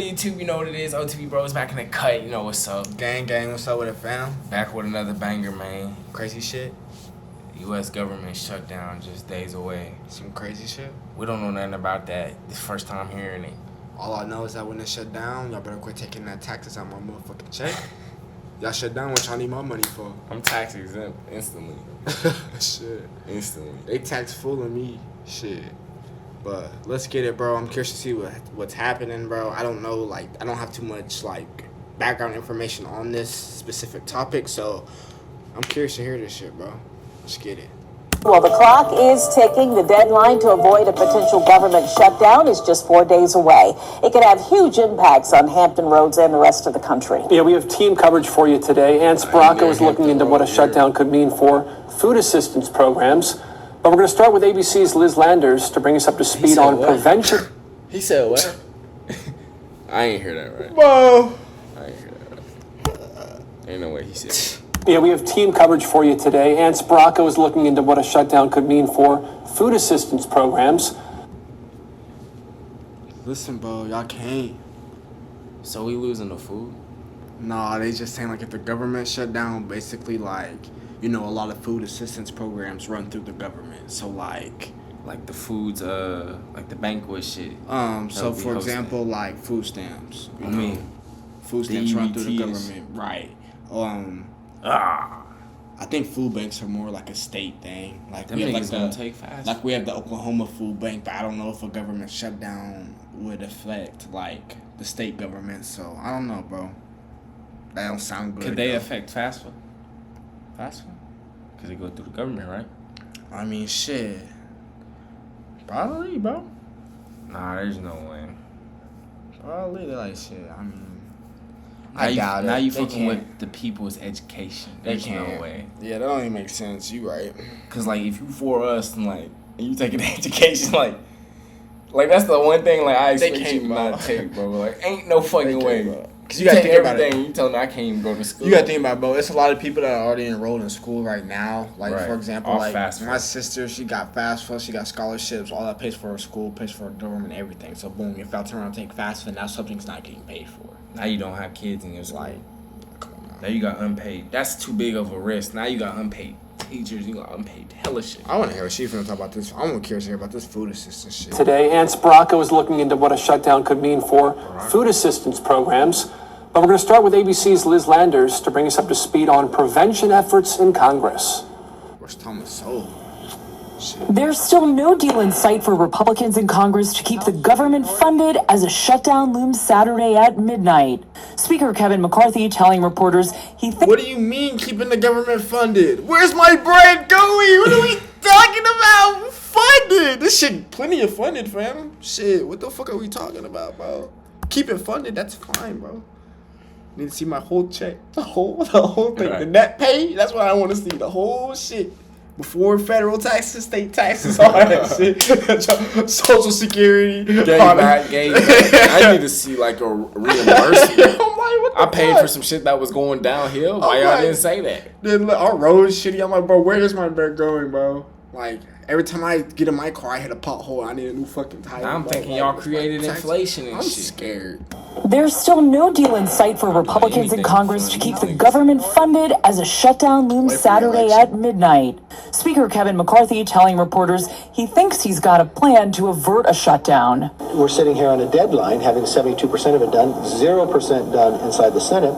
good, YouTube? You know what it is. OTV Bros back in the cut. You know what's up. Gang, what's up with it, fam? Back with another banger, man. Crazy shit? U.S. government shutdown just days away. Some crazy shit? We don't know nothing about that. This first time hearing it. All I know is that when it shut down, y'all better quit taking that taxes on my motherfucking check. Y'all shut down what y'all need my money for. I'm tax exempt instantly. Shit. Instantly. They tax full of me. Shit. But let's get it, bro. I'm curious to see what's happening, bro. I don't know, I don't have too much, background information on this specific topic, so I'm curious to hear this shit, bro. Let's get it. Well, the clock is ticking. The deadline to avoid a potential government shutdown is just 4 days away. It could have huge impacts on Hampton Roads and the rest of the country. Yeah, we have team coverage for you today. Ann Sprocco is looking into what a shutdown could mean for food assistance programs. But we're going to start with ABC's Liz Landers to bring us up to speed on prevention. He said what? I ain't hear that right. Whoa. I ain't hear that right. Ain't no way he said. Yeah, we have team coverage for you today. Ann Sprocco is looking into what a shutdown could mean for food assistance programs. Listen, bro, y'all can't. So we losing the food? Nah, they just saying if the government shut down, basically a lot of food assistance programs run through the government. So like the foods, like the banquet shit. So for example, food stamps. Food the stamps run through the EBTs. government, right? I think food banks are more like a state thing. Them niggas gonna take fast. We have the Oklahoma Food Bank, but I don't know if a government shutdown would affect the state government. So I don't know, bro. That don't sound good. Could they affect fast food? Fast food? Because they go through the government, right? I mean, shit. Probably, bro. Nah, there's no way. Probably, shit. I mean, I doubt it. Now you fucking can't. With the people's education. There's no way. Yeah, that don't even make sense. You right. Because, if you for us and, you taking education, that's the one thing, I expect you to not take, bro. Ain't no fucking way. Bro. Because you gotta think everything. You telling me I can't even go to school. You gotta think about it, bro. It's a lot of people that are already enrolled in school right now. For example, my sister, she got FAFSA, she got scholarships. All that pays for her school, pays for her dorm and everything. So boom, if I turn around and take FAFSA, now something's not getting paid for. Now you don't have kids in your school. Come on, now you got unpaid. That's too big of a risk. Now you got unpaid teachers. You got unpaid hella shit. I want to hear what she's gonna talk about this. I'm curious to hear about this food assistance shit. Today, Ann Sprocco is looking into what a shutdown could mean for food assistance programs. But we're going to start with ABC's Liz Landers to bring us up to speed on prevention efforts in Congress. Where's Thomas Sowell? There's still no deal in sight for Republicans in Congress to keep the government funded as a shutdown looms Saturday at midnight. Speaker Kevin McCarthy telling reporters he thinks... What do you mean keeping the government funded? Where's my bread going? What are we talking about? Funded! This shit plenty of funded, fam. Shit, what the fuck are we talking about, bro? Keep it funded, that's fine, bro. Need to see my whole check. The whole thing. Right. The net pay, that's what I want to see. The whole shit. Before federal taxes, state taxes, all that shit. Social Security. I need to see a reimbursement. I paid for some shit that was going downhill. Why y'all didn't say that? Then our road is shitty. I'm like, bro, where is my bread going, bro? Every time I get in my car, I hit a pothole. I need a new fucking tire. I'm thinking y'all created inflation and shit. I'm scared. There's still no deal in sight for Republicans in Congress to keep the government funded as a shutdown looms Saturday at midnight. Speaker Kevin McCarthy telling reporters he thinks he's got a plan to avert a shutdown. We're sitting here on a deadline, having 72% of it done, 0% done inside the Senate.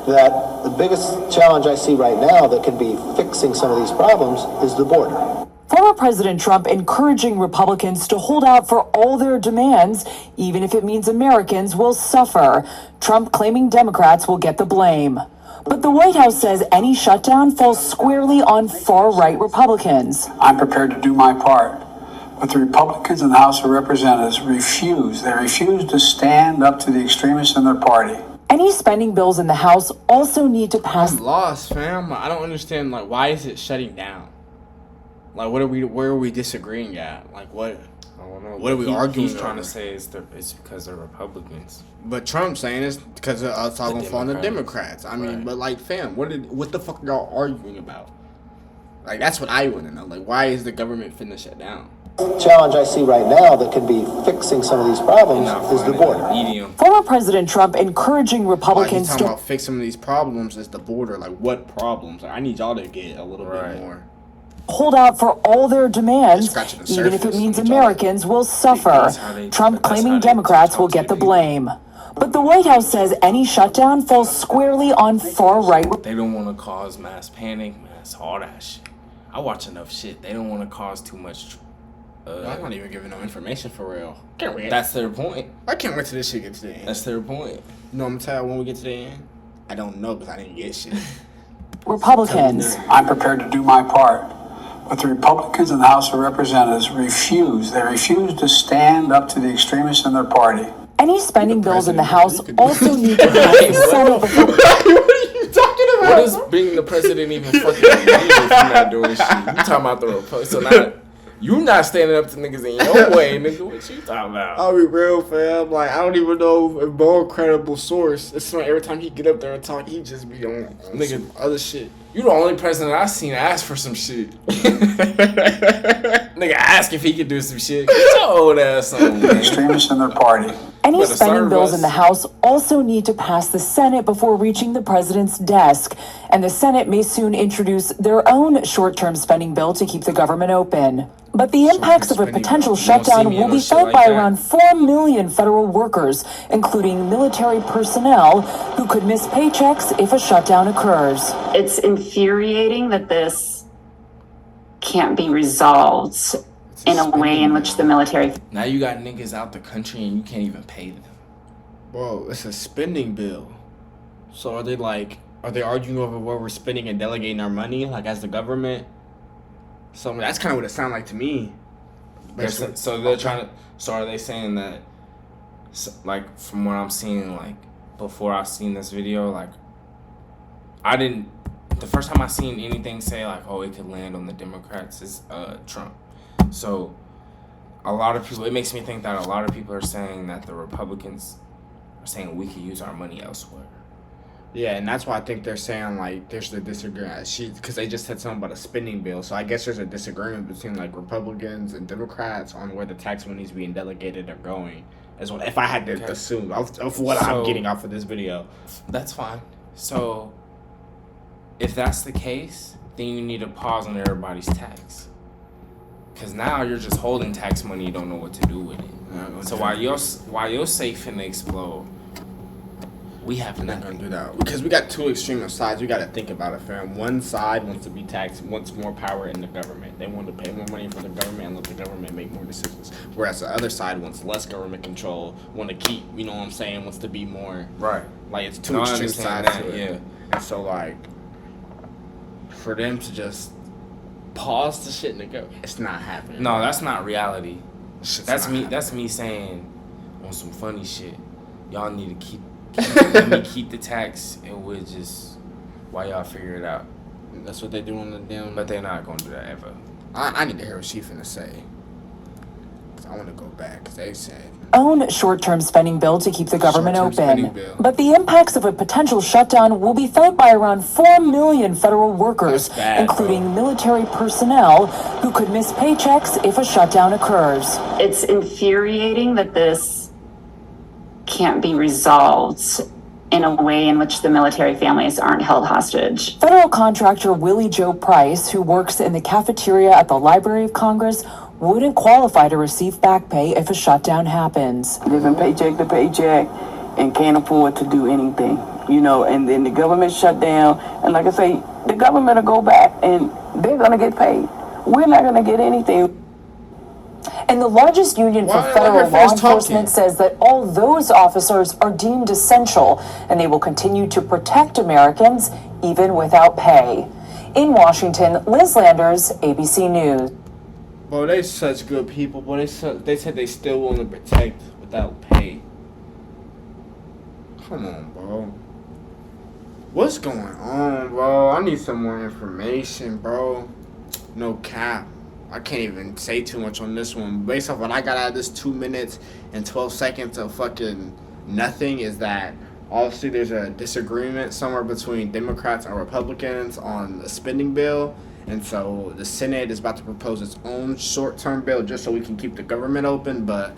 That the biggest challenge I see right now that can be fixing some of these problems is the border. Former President Trump encouraging Republicans to hold out for all their demands, even if it means Americans will suffer. Trump claiming Democrats will get the blame. But the White House says any shutdown falls squarely on far-right Republicans. I'm prepared to do my part. But the Republicans in the House of Representatives refuse to stand up to the extremists in their party. Any spending bills in the House also need to pass. I'm lost, fam. I don't understand, why is it shutting down? Where are we disagreeing at? What? I don't know. What are we arguing? He's trying to say it's because they're Republicans. But Trump's saying it's because it's all gonna fall on the Democrats. I mean, but fam, what the fuck are y'all arguing about? That's what I want to know. Why is the government finna shut down? challenge I see right now that can be fixing some of these problems is the border. Former President Trump encouraging Republicans talking about fix some of these problems is the border. Like, what problems? Like, I need y'all to get a little bit more. Hold out for all their demands, even if it means Americans will suffer. Trump claiming Democrats will get the blame. But the White House says any shutdown falls squarely on far-right. They don't want to cause mass panic, mass all that shit. I watch enough shit. They don't want to cause too much. I'm not even giving no information for real. Can't wait. That's their point. I can't wait till this shit gets to the end. That's their point. You know what I'm telling you when we get to the end? I don't know because I didn't get shit. Republicans. I'm prepared to do my part. But the Republicans in the House of Representatives refuse. They refuse to stand up to the extremists in their party. Any spending bills in the House also need to pass the Senate before. What are you talking about? What does being the president even fucking mean if you're not doing shit? You talking about the Republicans? So now you not standing up to niggas in your way, nigga. What you talking about? I'll be real, fam. Like, I don't even know if more credible source. It's like every time he get up there and talk, he just be on nigga some other shit. You the only president I seen ask for some shit. Nigga ask if he could do some shit. Get your old ass on, man. Extremists in their party. Any spending bills in the House also need to pass the Senate before reaching the president's desk. And the Senate may soon introduce their own short-term spending bill to keep the government open. But the impacts of a potential shutdown will be felt by around 4 million federal workers, including military personnel who could miss paychecks if a shutdown occurs. It's infuriating that this can't be resolved in a way in which the military... Now you got niggas out the country and you can't even pay them. Bro, it's a spending bill. So are they arguing over where we're spending and delegating our money, like as the government? So that's kind of what it sounded like to me. So they're trying to. So are they saying that, like, from what I'm seeing, like, before I seen this video, like, I didn't. The first time I seen anything say like, oh, it could land on the Democrats is Trump. So a lot of people. It makes me think that a lot of people are saying that the Republicans are saying we could use our money elsewhere. Yeah, and that's why I think they're saying, like, there's the disagreement. Because they just said something about a spending bill. So I guess there's a disagreement between, like, Republicans and Democrats on where the tax money is being delegated or going. As well, if I had to assume of what I'm getting off of this video. That's fine. So if that's the case, then you need to pause on everybody's tax. Because now you're just holding tax money, you don't know what to do with it. So while your safe finna explode, we have nothing. Gonna do that because we got two extreme sides. We got to think about it, fam. One side wants to be taxed, wants more power in the government. They want to pay more money for the government and let the government make more decisions. Whereas the other side wants less government control, want to keep, you know what I'm saying, wants to be more right. Like it's two extreme sides to it. Yeah. And so like, for them to just pause the shit and go, it's not happening. No, that's not reality. That's me. That's me saying on some funny shit. Y'all need to let me keep the tax, and we'll just while y'all figure it out. That's what they do on the damn. But they're not gonna do that ever. I need to hear what she finna say. Cause I want to go back. Cause they said own short-term spending bill to keep the government open. But the impacts of a potential shutdown will be felt by around 4 million federal workers, including military personnel who could miss paychecks if a shutdown occurs. It's infuriating that this can't be resolved in a way in which the military families aren't held hostage. Federal contractor Willie Joe Price, who works in the cafeteria at the Library of Congress, wouldn't qualify to receive back pay if a shutdown happens. Living paycheck to paycheck and can't afford to do anything, you know, and then the government shut down. And like I say, the government will go back and they're going to get paid. We're not going to get anything. And the largest union for federal law enforcement says that all those officers are deemed essential and they will continue to protect Americans even without pay. In Washington, Liz Landers, ABC News. Bro, they such good people, but they said they still want to protect without pay. Come on, bro. What's going on, bro? I need some more information, bro. No cap. I can't even say too much on this one. Based off what I got out of this 2 minutes and 12 seconds of fucking nothing is that obviously there's a disagreement somewhere between Democrats and Republicans on the spending bill. And so the Senate is about to propose its own short-term bill just so we can keep the government open. But,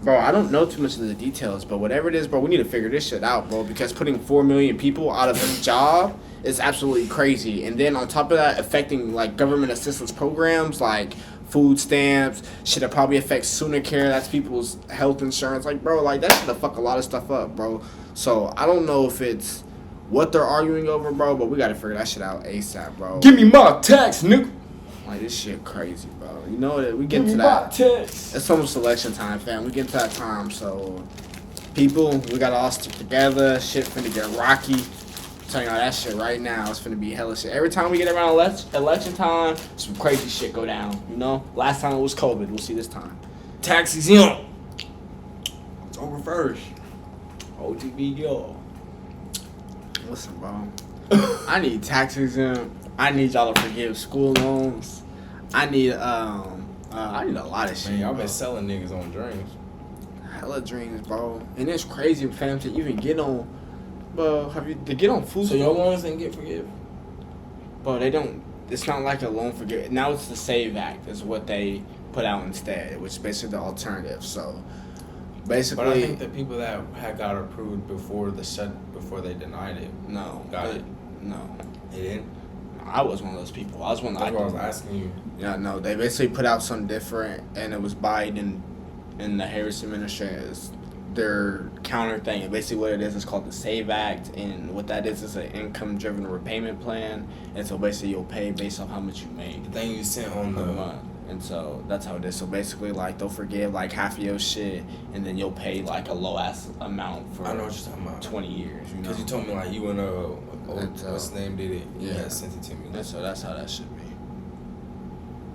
bro, I don't know too much of the details. But whatever it is, bro, we need to figure this shit out, bro. Because putting 4 million people out of a job is absolutely crazy. And then on top of that, affecting, like, government assistance programs, like food stamps, shit that probably affects Sooner Care. That's people's health insurance. Like, bro, like, that shit'll fuck a lot of stuff up, bro. So I don't know if it's what they're arguing over, bro, but we gotta figure that shit out ASAP, bro. Give me my tax, nigga. Like, this shit crazy, bro. You know that we get to that. It's almost election time, fam. We get to that time, so people, we gotta all stick together. Shit finna get rocky. I'm telling y'all that shit right now. It's finna be hella shit. Every time we get around election time, some crazy shit go down. You know, last time it was COVID. We'll see this time. Taxes in. It's over first. OTB yo. Listen, bro. I need taxes in. I need y'all to forgive school loans. I need a lot of shit. Man, y'all been selling niggas on dreams. Hella dreams, bro. And it's crazy, fam, to even get on. Bro, to get on food. So your loans didn't get forgiven? Bro, they don't. It's not like a loan forgive. Now it's the SAVE Act is what they put out instead, which is basically the alternative. So basically, but I think the people that had got approved before they denied it. No, no, they didn't. I was one of those people. I was one. That's what I was asking you. Yeah, no, they basically put out something different, and it was Biden and the Harris administration. Their counter thing. And basically what it is called the SAVE Act, and what that is an income-driven repayment plan. And so basically you'll pay based on how much you make. The thing you sent on the month. And so that's how it is. So basically, like, they'll forgive like half of your shit, and then you'll pay like a low ass amount for. I know what you're talking about. 20 years. You know. Because you told me like you and what's the name did it? Yeah, sent it to me. And so that's how that should be.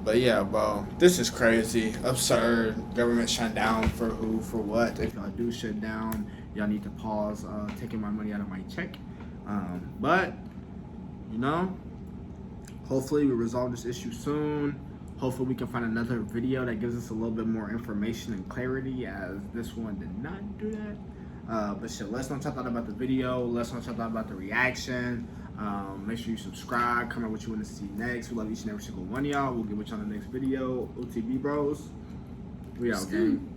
But yeah, bro, this is crazy, absurd. Government shut down for who, for what? If y'all do shut down, y'all need to pause taking my money out of my check. But you know, hopefully we resolve this issue soon. Hopefully we can find another video that gives us a little bit more information and clarity, as this one did not do that. But shit, let us know what y'all thought about the video. Let us know what y'all thought about the reaction. Make sure you subscribe, comment what you want to see next. We love each and every single one of y'all. We'll get with you on the next video. OTB bros. We out, gang.